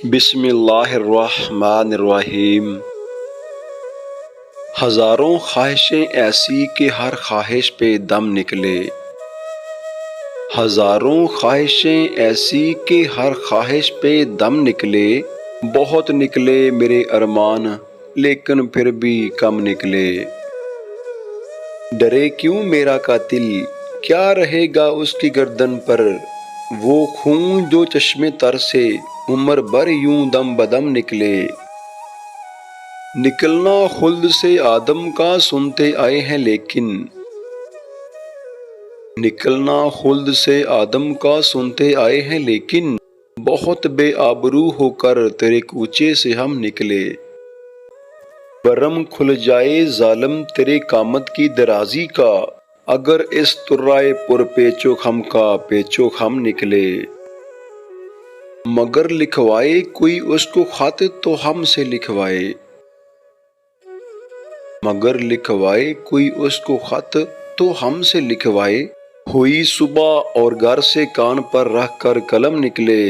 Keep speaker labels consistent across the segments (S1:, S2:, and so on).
S1: بسم اللہ الرحمن الرحیم۔ ہزاروں خواہشیں ایسی کہ ہر خواہش پہ دم نکلے، ہزاروں خواہشیں ایسی کہ ہر خواہش پہ دم نکلے، بہت نکلے میرے ارمان لیکن پھر بھی کم نکلے۔ ڈرے کیوں میرا قاتل، کیا رہے گا اس کی گردن پر، وہ خون جو چشمے تر سے عمر بھر یوں دم بدم نکلے۔ نکلنا خلد سے آدم کا سنتے آئے ہیں لیکن، نکلنا خلد سے آدم کا سنتے آئے ہیں لیکن، بہت بے آبرو ہو کر تیرے کوچے سے ہم نکلے۔ برم کھل جائے ظالم تیرے قامت کی درازی کا، اگر اس طرائے پر پیچو خم کا پیچو خم نکلے۔ مگر لکھوائے کوئی اس کو خط تو ہم سے لکھوائے، مگر لکھوائے کوئی اس کو خط تو ہم سے لکھوائے، ہوئی صبح اور گھر سے کان پر رکھ کر قلم نکلے۔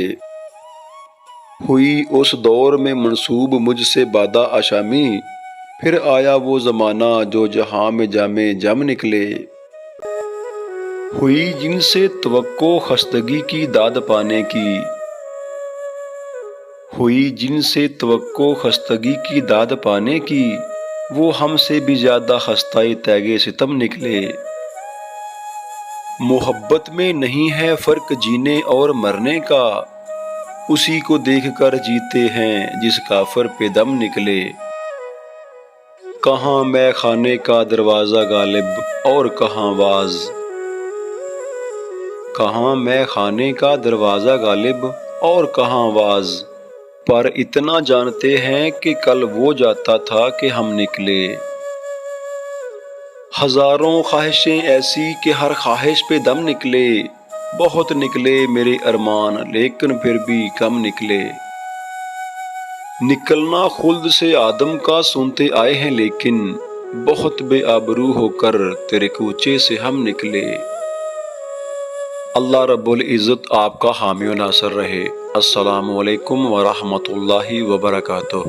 S1: ہوئی اس دور میں منسوب مجھ سے بادہ آشامی، پھر آیا وہ زمانہ جو جہاں میں جام جم نکلے۔ ہوئی جن سے توقع خستگی کی داد پانے کی، ہوئی جن سے توقع خستگی کی داد پانے کی، وہ ہم سے بھی زیادہ خستہ تیغ ستم نکلے۔ محبت میں نہیں ہے فرق جینے اور مرنے کا، اسی کو دیکھ کر جیتے ہیں جس کافر پہ دم نکلے۔ کہاں میں خانے کا دروازہ غالب اور کہاں واز، کہاں میں خانے کا دروازہ غالب اور کہاں واز، پر اتنا جانتے ہیں کہ کل وہ جاتا تھا کہ ہم نکلے۔ ہزاروں خواہشیں ایسی کہ ہر خواہش پہ دم نکلے، بہت نکلے میرے ارمان لیکن پھر بھی کم نکلے۔ نکلنا خلد سے آدم کا سنتے آئے ہیں لیکن، بہت بے آبرو ہو کر تیرے کوچے سے ہم نکلے۔ اللہ رب العزت آپ کا حامی و ناصر رہے۔ السلام علیکم ورحمۃ اللہ وبرکاتہ۔